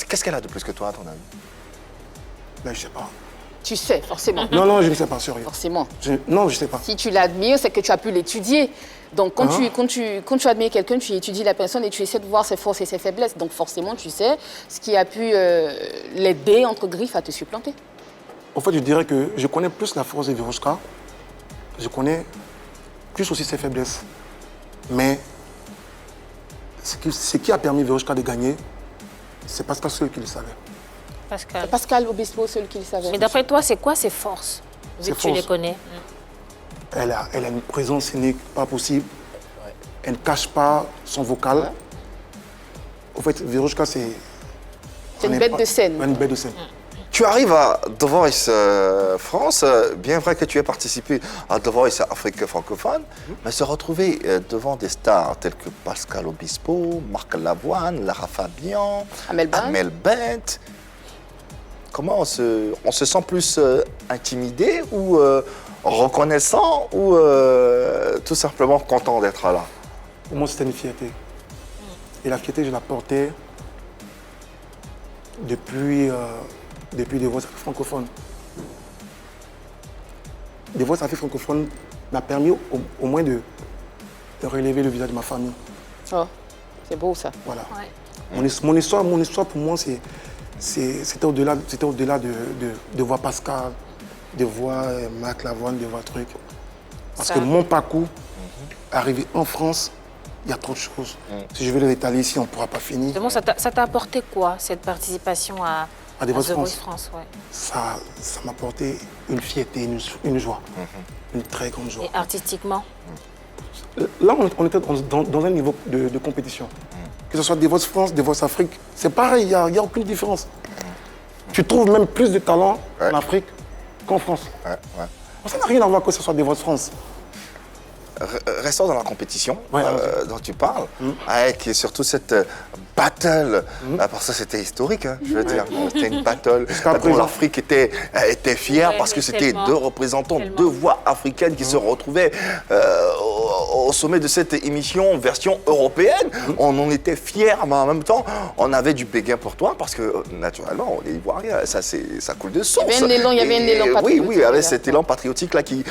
Qu'est-ce qu'elle a de plus que toi, à ton avis? Ben, je sais pas. Tu sais, forcément. Non, je ne sais pas, sérieux. Forcément. Non, je sais pas. Si tu l'admires, c'est que tu as pu l'étudier. Donc, quand tu admires quelqu'un, tu étudies la personne et tu essaies de voir ses forces et ses faiblesses. Donc, forcément, tu sais ce qui a pu l'aider, entre griffes, à te supplanter. En fait, je dirais que je connais plus la force de Verouchka. Je connais plus aussi ses faiblesses. Mais ce qui a permis Verouchka de gagner, c'est Pascal seul qui le savait. Pascal. Pascal Obispo, seul qui le savait. Mais d'après toi, c'est quoi ses forces? Vu Ses que tu les forces. connais. Elle a une présence scénique pas possible. Elle ne cache pas son vocal. En fait, Verouchka, c'est une bête de scène. Une bête de scène. Tu arrives à The Voice France, bien vrai que tu aies participé à The Voice Afrique francophone, mais se retrouver devant des stars telles que Pascal Obispo, Marc Lavoine, Lara Fabian, Amel Bent, comment on se sent plus intimidé ou reconnaissant ou tout simplement content d'être là? Pour moi, c'était une fierté. Et la fierté, je la portais depuis des voix francophones. Des voix francophones m'a permis au moins de relever le visage de ma famille. Oh, c'est beau ça. Voilà. Ouais. Mon histoire pour moi, c'était au-delà de voir Pascal, de voir Mac Lavoine, de voir truc. Parce Ça. que mon parcours, arrivé en France, il y a trop de choses. Si je veux les étaler ici, on ne pourra pas finir. Justement, ça t'a apporté quoi, cette participation à The Voice The Voice France. France, ouais. Ça m'a apporté une fierté, une joie, une très grande joie. Et artistiquement? Là, on était dans un niveau de compétition. Que ce soit The Voice France, The Voice Afrique, c'est pareil, il n'y a aucune différence. Tu trouves même plus de talent en Afrique qu'en France. Ça n'a rien à voir que ce soit The Voice France. Restons dans la compétition Ouais, dont tu parles, avec surtout cette battle, parce que ça c'était historique, hein, je veux dire, c'était une battle dont présent. l'Afrique était fière Ouais, parce que mais c'était tellement. deux représentants, Tellement. deux voix africaines qui se retrouvaient au sommet de cette émission version européenne. On en était fiers, mais en même temps, on avait du béguin pour toi parce que naturellement, on est ivoirien, ça coule de source. Il y avait un élan Et, patriotique, Oui, il y avait là. cet élan patriotique là qui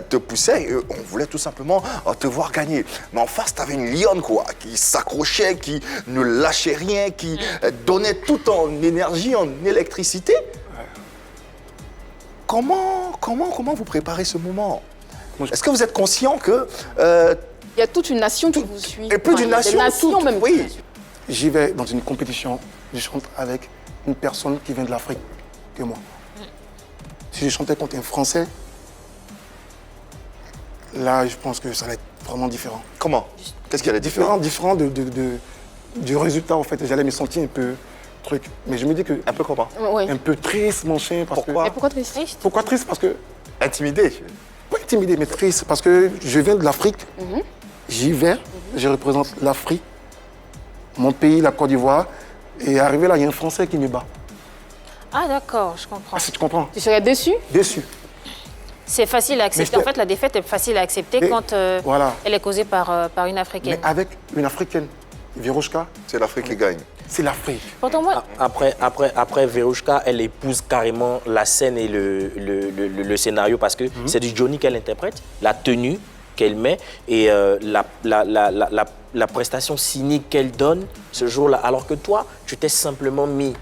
te poussait et on voulait tout simplement te voir gagner. Mais en face, tu avais une lionne quoi, qui s'accrochait, qui ne lâchait rien, qui donnait tout en énergie, en électricité. Comment vous préparez ce moment? Est-ce que vous êtes conscient que Il y a toute une nation qui vous suit. et plus d'une Enfin, il y a nation, des nations même. oui. J'y vais dans une compétition, je chante avec une personne qui vient de l'Afrique que moi. Si je chantais contre un Français, là, je pense que ça va être vraiment différent. Comment? Qu'est-ce qu'il y a de différent? Différent du résultat, en fait. J'allais me sentir un peu truc. Mais je me dis que Un peu comment? Oui. un peu triste, mon chien. Parce Pourquoi? Mais pourquoi triste? Pourquoi triste? Parce que Intimidé. pas intimidé, mais triste, parce que je viens de l'Afrique. J'y vais, je représente l'Afrique, mon pays, la Côte d'Ivoire. Et arrivé là, il y a un Français qui me bat. Ah d'accord, je comprends. Ah, si tu comprends? Tu serais déçu? Déçu. C'est facile à accepter. En j'étais- fait, la défaite est facile à accepter Et quand voilà. elle est causée par une Africaine. Mais avec une Africaine, Verouchka, C'est l'Afrique qui gagne. c'est l'Afrique. Pourtant, moi, Après Verouchka, elle épouse carrément la scène et le scénario parce que c'est du Johnny qu'elle interprète, la tenue qu'elle met et la prestation cynique qu'elle donne ce jour-là. Alors que toi, tu t'es simplement mis.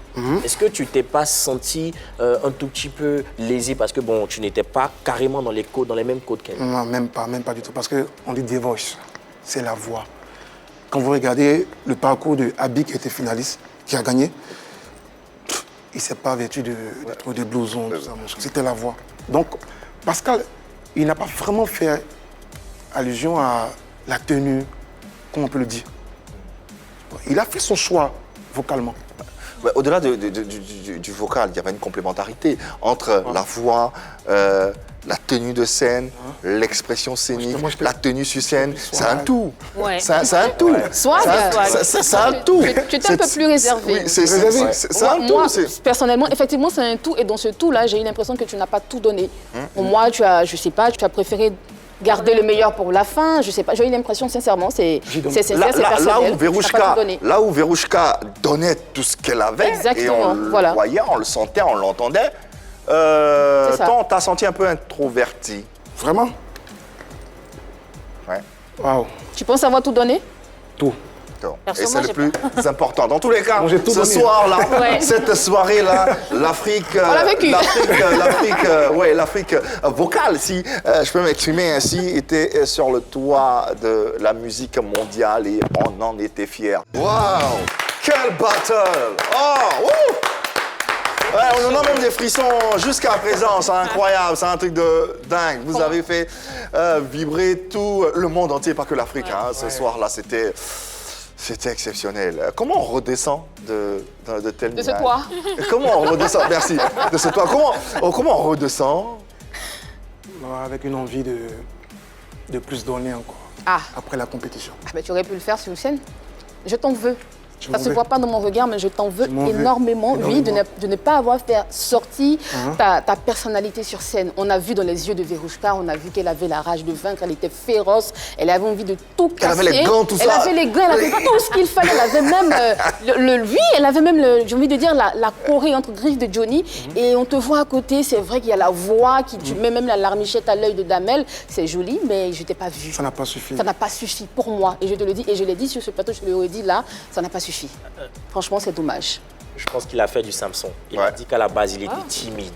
Est-ce que tu t'es pas senti un tout petit peu lésé parce que bon, tu n'étais pas carrément dans les mêmes codes qu'elle? Non, même pas du tout. Parce qu'on dit The Voice, c'est la voix. Quand vous regardez le parcours de Abi qui était finaliste, qui a gagné, il ne s'est pas vêtu de blouson, tout ça. C'était la voix. Donc, Pascal, il n'a pas vraiment fait allusion à la tenue, comme on peut le dire. Il a fait son choix vocalement. Ouais, au-delà du vocal, il y avait une complémentarité entre la voix, la tenue de scène, l'expression scénique, moi, je te- la tenue sur scène. C'est un tout. Ouais. C'est un tout. Swag. C'est un tout. Tu étais un peu plus réservé. Oui, c'est un tout. Moi, c'est- personnellement, effectivement, c'est un tout. Et dans ce tout-là, j'ai eu l'impression que tu n'as pas tout donné. Pour moi, tu as, je sais pas, tu as préféré garder le meilleur pour la fin. Je sais pas. J'ai eu l'impression, sincèrement, c'est sincère, c'est personnel. Tu n'as pas tout donné. Là où Verouchka donnait tout ce qu'elle avait, Exactement, et on voilà. le voyait, on le sentait, on l'entendait, C'est ça. toi, on t'a senti un peu introverti. Vraiment? Ouais. Waouh, Tu penses avoir tout donné? tout. Donc, Perso, et c'est moi, le j'ai plus important. Dans tous les cas, Moi, j'ai tout ce donné. soir-là, Ouais. cette soirée-là, l'Afrique, l'a vécu. l'Afrique vocale, si je peux m'exprimer ainsi, était sur le toit de la musique mondiale et on en était fiers. Waouh! Quel battle! Oh! Wouh! Ouais, on en a même des frissons jusqu'à présent, c'est incroyable, c'est un truc de dingue. Vous avez fait vibrer tout le monde entier, pas que l'Afrique. Hein. Ce soir-là, c'était exceptionnel. Comment on redescend de tel De ce nuage? toit. Comment on redescend? Merci. De ce toit. Comment on redescend? Avec une envie de plus donner encore, Ah, après la compétition. ben, tu aurais pu le faire sur scène. Je t'en veux. Je Ça m'en se veux. voit pas dans mon regard, mais je t'en veux Je m'en veux. énormément, oui, Énormément. de ne pas avoir fait sorti ta personnalité sur scène. On a vu dans les yeux de Verouchka, on a vu qu'elle avait la rage de vaincre, elle était féroce, elle avait envie de tout casser. avait les gants, tout Elle ça. avait les gants, elle avait tout ce qu'il fallait. Elle avait même, elle avait même, j'ai envie de dire, la Corée entre griffes de Johnny. Et on te voit à côté, c'est vrai qu'il y a la voix, tu mets même la larmichette à l'œil de Damel. C'est joli, mais je t'ai pas vu. Ça n'a pas suffi. Ça n'a pas suffi pour moi. Et je te le dis, et je l'ai dit sur ce plateau, je te le redis là, ça n'a pas suffi. Franchement, c'est dommage. Je pense qu'il a fait du Samson. Il Ouais. a dit qu'à la base, il était timide.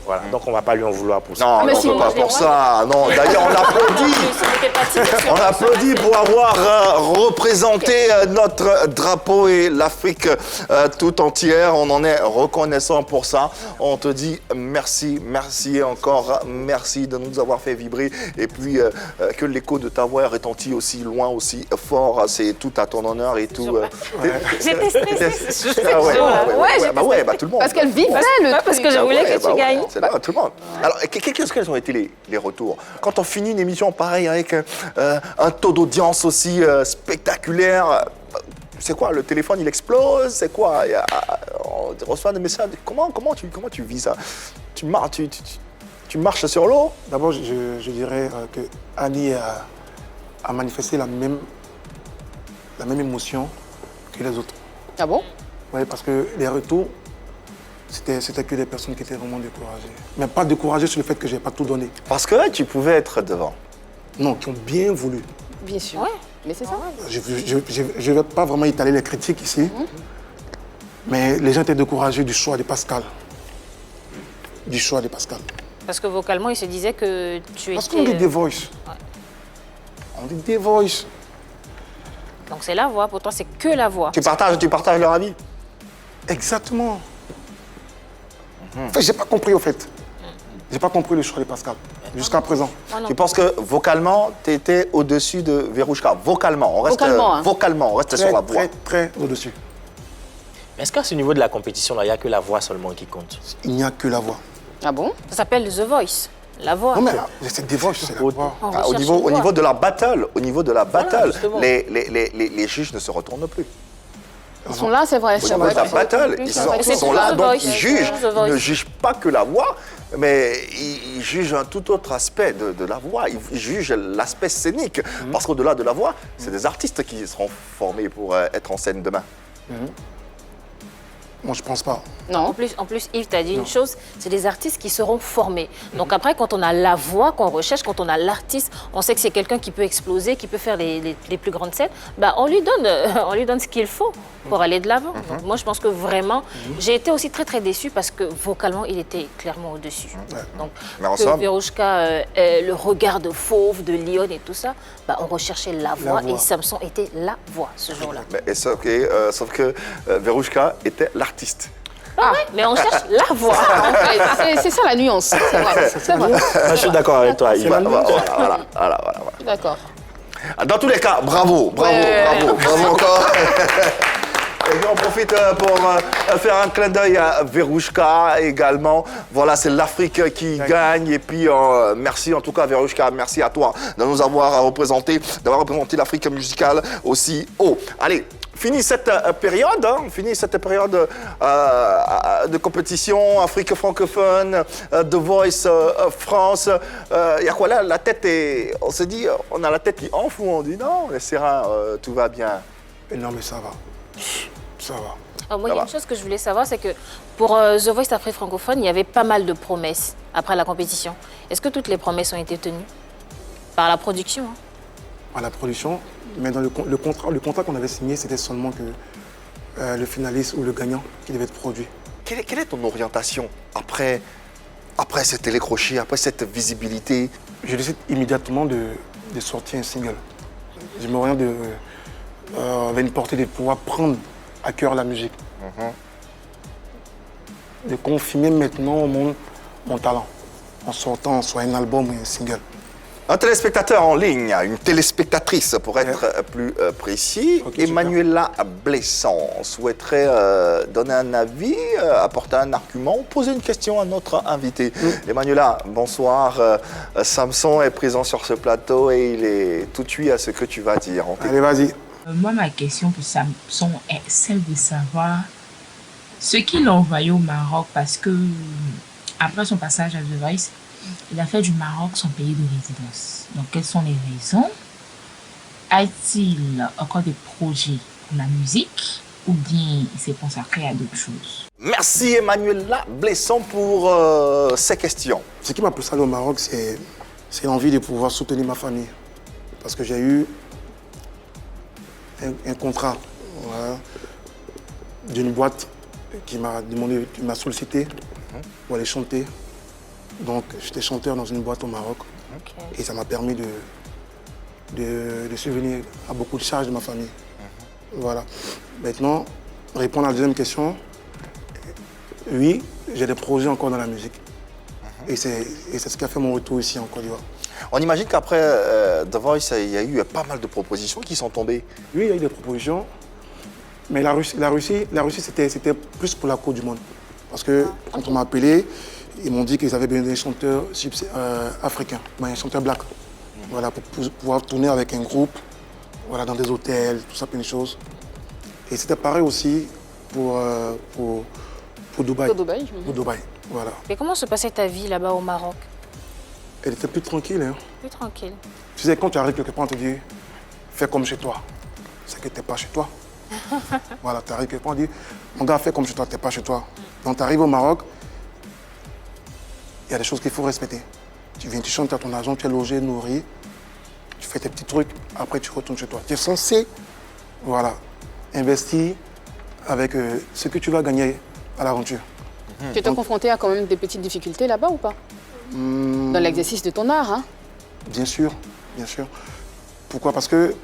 Voilà. Donc, on ne va pas lui en vouloir pour ça. Non, mais on si, ne peut moi, pas je l'ai pour ça. Non, d'ailleurs, on applaudit. On applaudit pour avoir représenté notre drapeau et l'Afrique tout entière. On en est reconnaissant pour ça. On te dit merci, merci et encore merci de nous avoir fait vibrer. Et puis que l'écho de ta voix retentit aussi loin, aussi fort. C'est tout à ton honneur et tout. J'étais stressée. Ah ouais, Ouais, tout le monde. Parce qu'elle vivait le parce truc. que je voulais que Ouais, tu gagnes. c'est là, tout le monde. Alors, quels ont été les retours? Quand on finit une émission pareille avec un taux d'audience aussi spectaculaire, c'est quoi? Le téléphone, il explose? C'est quoi? On reçoit des messages. Comment tu vis ça? Tu marches sur l'eau? D'abord, je dirais que Annie a manifesté la même émotion que les autres. Ah bon? Oui, parce que les retours, c'était que des personnes qui étaient vraiment découragées. Mais pas découragées sur le fait que je n'ai pas tout donné. Parce que tu pouvais être devant. Non, qui ont bien voulu. Bien sûr. Ouais. Mais c'est ça. Je ne vais pas vraiment étaler les critiques ici, mais les gens étaient découragés du choix de Pascal. Du choix de Pascal. Parce que vocalement, il se disait que tu Parce qu'on dit étais... des voices. On dit des voices. Donc c'est la voix. Pour toi, c'est que la voix. Tu partages leur avis? Exactement. Enfin, j'ai pas compris au fait. J'ai pas compris le choix de Pascal jusqu'à présent. Moi non. Tu penses que vocalement, tu étais au-dessus de Verouchka? Vocalement, on reste, Vocalement, hein. on reste sur la voix. Très au-dessus. Est-ce qu'à ce niveau de la compétition, là, il n'y a que la voix seulement qui compte? Il n'y a que la voix. Ah bon? Ça s'appelle The Voice. La voix. Non, mais c'est des voix, c'est la voix. On Au recherche niveau, une au voix. niveau de la battle, justement. les juges ne se retournent plus. Ils sont là, c'est vrai. Au niveau de la battle, ils sont là, The donc Voice. ils jugent. The Voice. Ils ne jugent pas que la voix, mais ils jugent un tout autre aspect de la voix. Ils jugent l'aspect scénique. Parce qu'au-delà de la voix, c'est des artistes qui seront formés pour être en scène demain. Moi, je pense pas. En plus, Yves, tu as dit une chose, c'est des artistes qui seront formés. Donc après, quand on a la voix qu'on recherche, quand on a l'artiste, on sait que c'est quelqu'un qui peut exploser, qui peut faire les plus grandes scènes, bah, on lui donne ce qu'il faut pour aller de l'avant. Donc moi, je pense que vraiment, j'ai été aussi très, très déçue parce que vocalement, il était clairement au-dessus. Donc, Mais en que somme- Verouchka, le regard de fauve, de Lyon et tout ça, bah, on recherchait la voix voix. et Samson était la voix ce jour-là. Sauf que Verouchka était l'artiste. Mais on cherche la voix. En fait, c'est ça la nuance. C'est vrai. C'est vrai. Je suis d'accord avec toi, Yves. Voilà. D'accord. Dans tous les cas, bravo encore. Et puis on profite pour faire un clin d'œil à Verouchka également. Voilà, c'est l'Afrique qui gagne. Et puis merci en tout cas Verouchka, merci à toi de nous avoir représenté, d'avoir représenté l'Afrique musicale aussi haut. Allez. Fini cette période, de compétition, Afrique francophone, The Voice France. Il y a quoi là? La tête est. On se dit, on a la tête qui enfle ou on dit non, les Serein, tout va bien. Non, mais ça va. Ça va. Alors moi, il y a une chose que je voulais savoir, c'est que pour The Voice Afrique francophone, il y avait pas mal de promesses après la compétition. Est-ce que toutes les promesses ont été tenues par la production À la production, mais dans le contrat qu'on avait signé, c'était seulement que le finaliste ou le gagnant qui devait être produit. Quelle est ton orientation après ce télécrochet, après cette visibilité? Je décide immédiatement de sortir un single. Je m'oriente vers une portée de pouvoir prendre à cœur la musique. De confirmer maintenant au monde mon talent en sortant soit un album ou un single. Un téléspectateur en ligne, une téléspectatrice pour être plus précis, Ok, Emmanuela Blessan souhaiterait donner un avis, apporter un argument ou poser une question à notre invité. Emmanuela, bonsoir. Samson est présent sur ce plateau et il est tout de à ce que tu vas dire. On t'écoute. Allez, vas-y. Moi, ma question pour Samson est celle de savoir ce qu'il a envoyé au Maroc parce que, après son passage à The Voice, il a fait du Maroc son pays de résidence. Donc, quelles sont les raisons? A-t-il encore des projets pour la musique ou bien il s'est consacré à d'autres choses? Merci Emmanuela Blessan pour ces questions. Ce qui m'a poussé à aller au Maroc, c'est l'envie de pouvoir soutenir ma famille. Parce que j'ai eu un contrat d'une boîte qui m'a sollicité pour aller chanter. Donc, j'étais chanteur dans une boîte au Maroc. Et ça m'a permis de subvenir à beaucoup de charges de ma famille. Voilà. Maintenant, répondre à la deuxième question, oui, j'ai des projets encore dans la musique. Et c'est ce qui a fait mon retour ici en Côte d'Ivoire. On imagine qu'après The Voice, il y a eu pas mal de propositions qui sont tombées. Oui, il y a eu des propositions. Mais la Russie c'était plus pour la Coupe du Monde. Parce que quand on m'a appelé, ils m'ont dit qu'ils avaient besoin d'un chanteur africain, un chanteur black. Voilà, pour pouvoir tourner avec un groupe, voilà, dans des hôtels, tout ça, plein de choses. Et c'était pareil aussi pour Dubaï. Pour Dubaï. Pour Dubaï, voilà. Et comment se passait ta vie là-bas au Maroc? Elle était plus tranquille. Hein. Plus tranquille. Tu sais, quand tu arrives quelque part, on te dit, fais comme chez toi. C'est que tu n'es pas chez toi. Voilà, tu arrives quelque part, on dit, mon gars, fais comme chez toi, tu n'es pas chez toi. Donc, tu arrives au Maroc, il y a des choses qu'il faut respecter. Tu viens, tu chantes à ton argent, tu es logé, nourri, tu fais tes petits trucs, après tu retournes chez toi. Tu es censé, voilà, investir avec ce que tu vas gagner à l'aventure. Tu étais confronté à quand même des petites difficultés là-bas ou pas? Dans l'exercice de ton art, hein? Bien sûr, bien sûr. Pourquoi? Parce que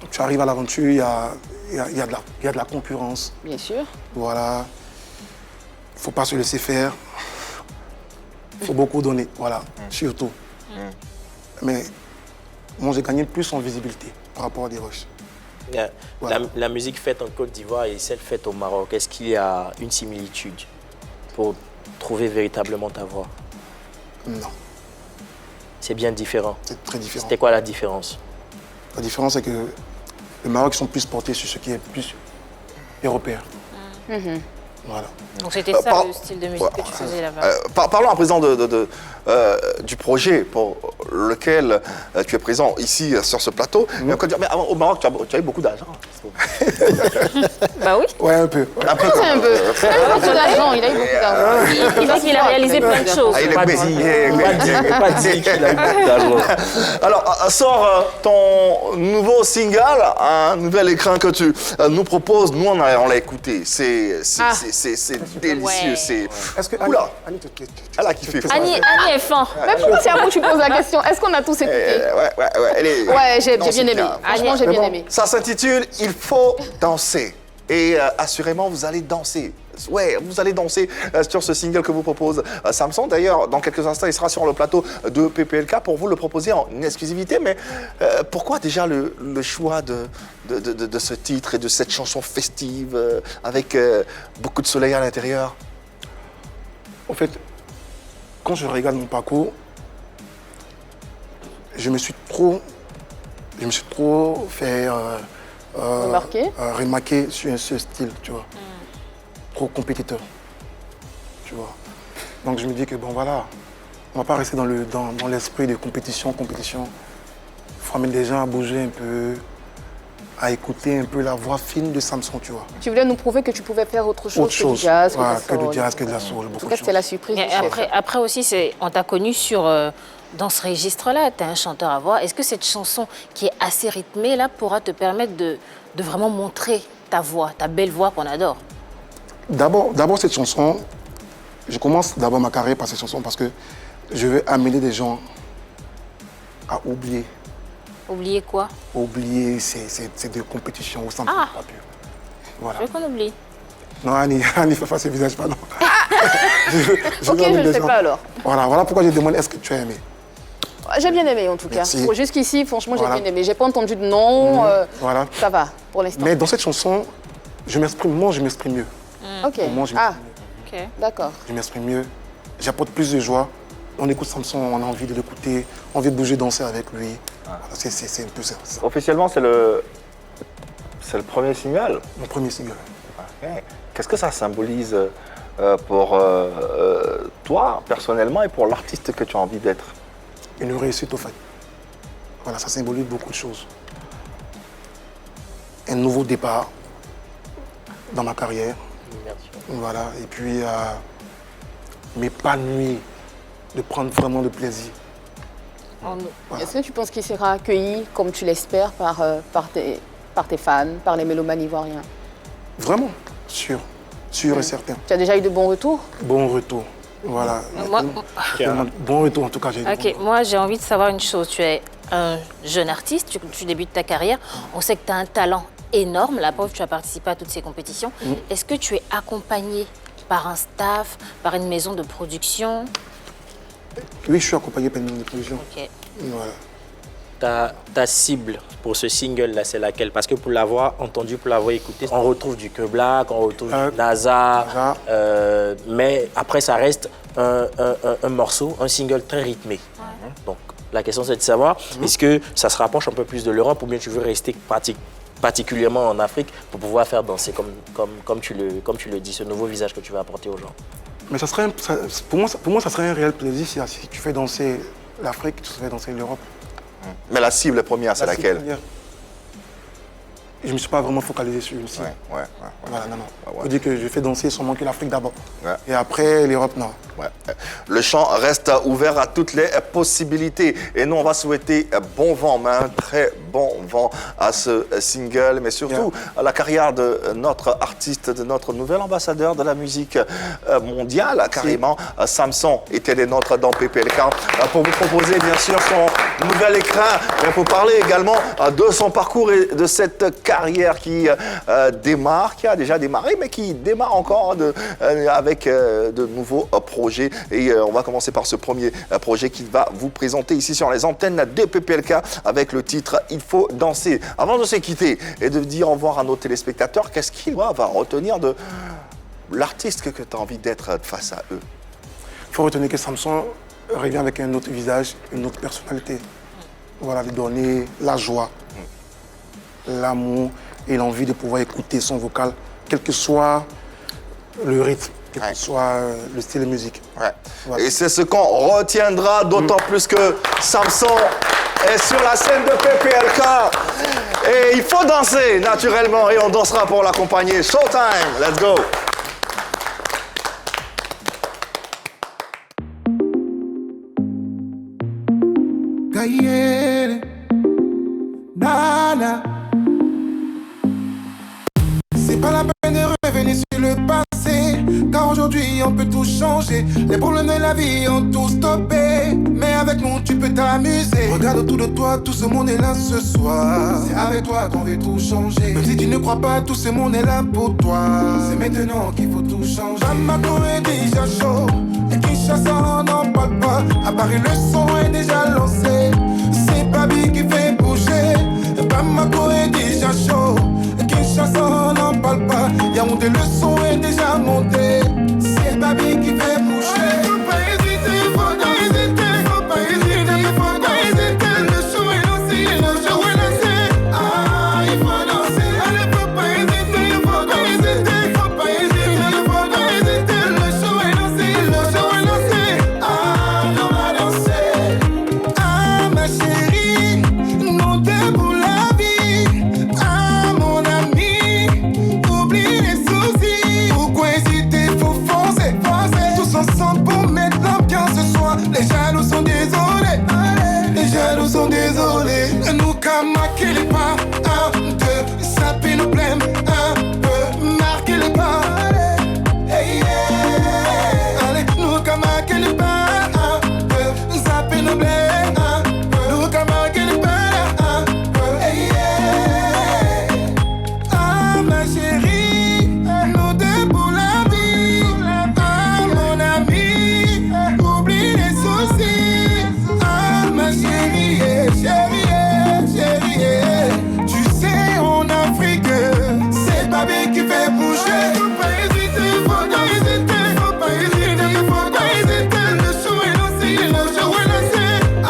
tu arrives à l'aventure, il y a de la concurrence. Bien sûr. Voilà. Il ne faut pas se laisser faire. Il faut beaucoup donner, voilà, surtout. Mais moi, j'ai gagné plus en visibilité par rapport à des Russes. Voilà. La musique faite en Côte d'Ivoire et celle faite au Maroc, est-ce qu'il y a une similitude pour trouver véritablement ta voix? Non. c'est bien différent. C'est très différent. C'était quoi la différence? La différence, c'est que le Maroc sont plus portés sur ce qui est plus européen. Voilà. Donc c'était ça par- le style de musique que tu faisais là-bas. Parlons à présent du projet pour lequel tu es présent ici sur ce plateau. Mais avant, au Maroc, tu as eu beaucoup d'argent. Bah oui, Ouais, un peu. Un peu C'est un peu. Il a eu beaucoup d'argent, il a eu beaucoup d'argent. il dit qu'il a réalisé plein de choses. Ah, il est Pas busy. dit, pas dit qu'il a eu beaucoup d'argent. Alors, sort ton nouveau single, un nouvel écran que tu nous proposes. Nous, on l'a écouté. C'est délicieux. Ouais. C'est... Est-ce que Oula. Annie, Elle a kiffé. Annie est fin. Mais pourquoi c'est à vous que tu poses la question? Est-ce qu'on a tous écouté? Ouais, elle est... Ouais, j'ai Non, bien c'est aimé. bien. Franchement, j'ai Mais bien bon. aimé. Ça s'intitule « Il faut danser ». Et assurément, vous allez danser. Ouais, vous allez danser sur ce single que vous propose Samson. D'ailleurs, dans quelques instants, il sera sur le plateau de PPLK pour vous le proposer en exclusivité. Mais pourquoi déjà le choix de ce titre et de cette chanson festive avec beaucoup de soleil à l'intérieur? En fait, quand je regarde mon parcours, je me suis trop fait remarquer sur ce style, tu vois. Trop compétiteur, tu vois. Donc je me dis que bon voilà, on va pas rester dans l'esprit de compétition. Il faut amener les gens à bouger un peu, à écouter un peu la voix fine de Samson, tu vois. Tu voulais nous prouver que tu pouvais faire autre chose Autre que chose, du jazz, que, voilà, de que la du soul. jazz, que de la soul, En beaucoup tout de cas, c'était la choses. surprise. Et du chef. après aussi, on t'a connu dans ce registre-là. Tu es un chanteur à voix. Est-ce que cette chanson qui est assez rythmée là pourra te permettre de vraiment montrer ta voix, ta belle voix qu'on adore? D'abord cette chanson, je commence d'abord ma carrière par cette chanson parce que je veux amener des gens à oublier Oubliez quoi? ces deux compétitions où ça me Ah. fait pas peur. Voilà. Je veux qu'on oublie. Non, Annie, fais pas ce visage, pas non. Ok, je ne le sais pas alors. Voilà pourquoi je demande est-ce que tu as aimé. J'ai bien aimé en tout cas. Merci. Jusqu'ici, franchement, j'ai Voilà. bien aimé. J'ai pas entendu de nom. Voilà. Ça va pour l'instant. Mais dans cette chanson, je m'exprime mieux. Ok. Moi, je m'exprime Ah, mieux. Ok. d'accord. Je m'exprime mieux. J'apporte plus de joie. On écoute Samson, on a envie de l'écouter, on veut bouger, danser avec lui. Voilà, c'est un peu ça. Officiellement, c'est le premier single. Mon premier single. Ok. Qu'est-ce que ça symbolise pour toi, personnellement, et pour l'artiste que tu as envie d'être? Une réussite au fait. Voilà, ça symbolise beaucoup de choses. Un nouveau départ dans ma carrière. Merci. Voilà, et puis m'épanouir, de prendre vraiment de plaisir. Voilà. Est-ce que tu penses qu'il sera accueilli, comme tu l'espères, par tes fans, par les mélomanes ivoiriens? Vraiment, sûr et certain. Tu as déjà eu de bons retours? Bon retour. Voilà. Bon retour en tout cas, j'ai dit. Ok, moi j'ai envie de savoir une chose. Tu es un jeune artiste, tu débutes ta carrière. On sait que tu as un talent énorme. La preuve, tu as participé à toutes ces compétitions. Est-ce que tu es accompagné par un staff, par une maison de production? Oui, je suis accompagné par une maison de production. Ok. Voilà. Ta cible pour ce single-là, c'est laquelle? Parce que pour l'avoir entendu, pour l'avoir écouté, on retrouve du Que Black, on retrouve du NASA, mais après, ça reste un morceau, un single très rythmé. Donc, la question, c'est de savoir, est-ce que ça se rapproche un peu plus de l'Europe ou bien tu veux rester particulièrement en Afrique pour pouvoir faire danser, comme tu le dis, ce nouveau visage que tu vas apporter aux gens? Mais ça serait pour moi, ça serait un réel plaisir si tu fais danser l'Afrique, tu fais danser l'Europe. Mais la cible première, c'est La laquelle? cible, je ne me suis pas vraiment focalisé sur une cible. Ouais. Voilà, non. Ouais. On dit que je fais danser sûrement que l'Afrique d'abord. Ouais. Et après, l'Europe, non. Ouais. Le champ reste ouvert à toutes les possibilités. Et nous, on va souhaiter bon vent, mais un très bon vent à ce single, mais surtout à la carrière de notre artiste, de notre nouvel ambassadeur de la musique mondiale, carrément. Samson était des nôtres dans PPLK pour vous proposer, bien sûr, son nouvel écran, mais pour parler également de son parcours et de cette carrière qui démarre, qui a déjà démarré, mais qui démarre encore avec de nouveaux projets. Et on va commencer par ce premier projet qu'il va vous présenter ici sur les antennes de PPLK avec le titre « Il faut danser ». Avant de se quitter et de dire au revoir à nos téléspectateurs, qu'est-ce qu'ils doivent retenir de l'artiste que tu as envie d'être face à eux? Il faut retenir que Samson, revient avec un autre visage, une autre personnalité. Voilà, lui donner la joie, l'amour et l'envie de pouvoir écouter son vocal, quel que soit le rythme, quel que soit le style de musique. Ouais. Voilà. Et c'est ce qu'on retiendra, d'autant plus que Samson est sur la scène de PPLK. Et il faut danser naturellement et on dansera pour l'accompagner. Showtime, let's go. Cayenne, Nana. C'est pas la peine de revenir sur le passé, car aujourd'hui on peut tout changer. Les problèmes de la vie ont tout stoppé, mais avec nous tu peux t'amuser. Regarde autour de toi, tout ce monde est là ce soir. C'est avec toi qu'on veut tout changer. Même si tu ne crois pas, tout ce monde est là pour toi. C'est maintenant qu'il faut tout changer. Bamako est déjà chaud, et Kinshasa on n'en parle pas. À Paris le son est déjà lancé, c'est Babi qui fait bouger. Bamako est déjà chaud, et Kinshasa on n'en parle pas. Yaoundé le son est déjà monté, c'est Babi qui fait bouger. Faut pas hésiter, faut pas hésiter, faut pas hésiter, faut pas hésiter. Le show est lancé, le show est lancé. Ah, il faut danser. Allez, faut pas hésiter, faut pas hésiter, faut pas hésiter, faut pas hésiter. Le show est lancé, le show est lancé. Ah, on va danser. Ah, ma chérie, nous deux pour la vie. Ah, mon ami, oublie les soucis. Pourquoi hésiter, faut foncer, foncer. Tous ensemble pour mettre l'ambiance ce soir. Les jaloux sont désolés, les jaloux sont désolés. Nous kamaquer les pas, un, deux, saper nos blèmes, un peu, marquer les pas. Hey, yeah. Allez, nous kamaquer les pas, un peu, saper nos blèmes, un peu, nous kamaquer les pas, un peu. Hey, yeah. Ah, ma chérie, nous deux pour la vie. Ah, mon ami, oublie les soucis. Ah, ma chérie, chérie, chérie. Tu sais, en Afrique, c'est Babi qui fait bouger. Faut pas hésiter, faut pas hésiter, faut pas hésiter, faut pas hésiter. Le show est lancé, le show est lancé. Ah,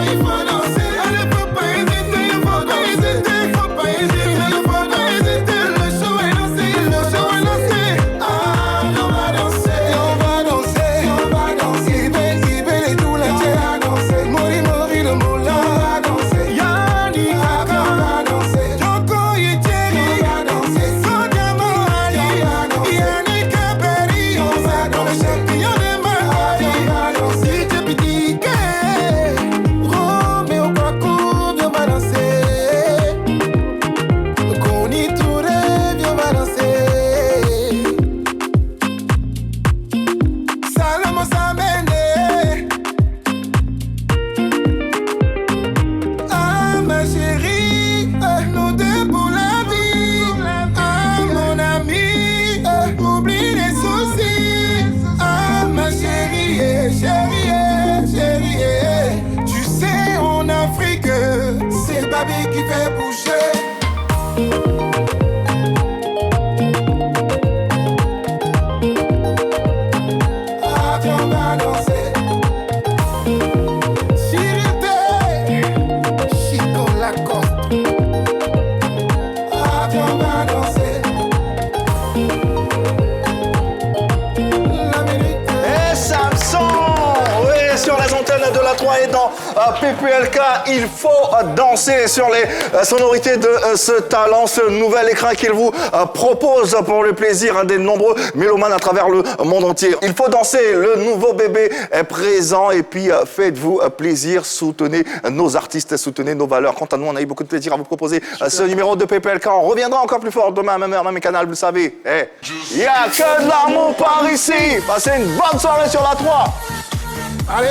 il faut danser. Allez, faut pas hésiter, faut pas hésiter, faut pas hésiter, faut pas hésiter. Le show est lancé, le show est lancé. Ah, on va danser, on va danser, on va danser. Ibel et tout la terre à danser. Mori, mori, le moulin, on va danser. Yani, Aka, on va danser. Joko et Thierry, on va danser. Sodiamo, Ali, Yannick Caperi, on va danser. Le champion de Mali, on va danser. DJ Pitike, Roméo Kwaku, viens, on va danser. Koni Touré, viens, on va danser. Salomon Samene. Ah, ma chérie, nous deux pour la vie. Ah, mon ami, oublie les soucis. Ah, ma chérie, chérie, chérie. Tu sais, en Afrique, c'est Babi qui fait bouger. Ah, viens, on va danser. Chirité, Chico Lacoste. Ah, viens, on va danser. L'Amérique. Et Samson, oui, sur les antennes de la 3 et dans PPLK, il faut danser sur les sonorités de ce talent, ce nouvel écran qu'il vous propose pour le plaisir des nombreux mélomanes à travers le monde entier. Il faut danser, le nouveau bébé est présent et puis faites-vous plaisir, soutenez nos artistes, soutenez nos valeurs. Quant à nous, on a eu beaucoup de plaisir à vous proposer ce numéro de PPLK. On reviendra encore plus fort demain, même heure, même canal, vous le savez. Il n'y a que de l'amour par ici. Passez une bonne soirée sur la 3. Allez.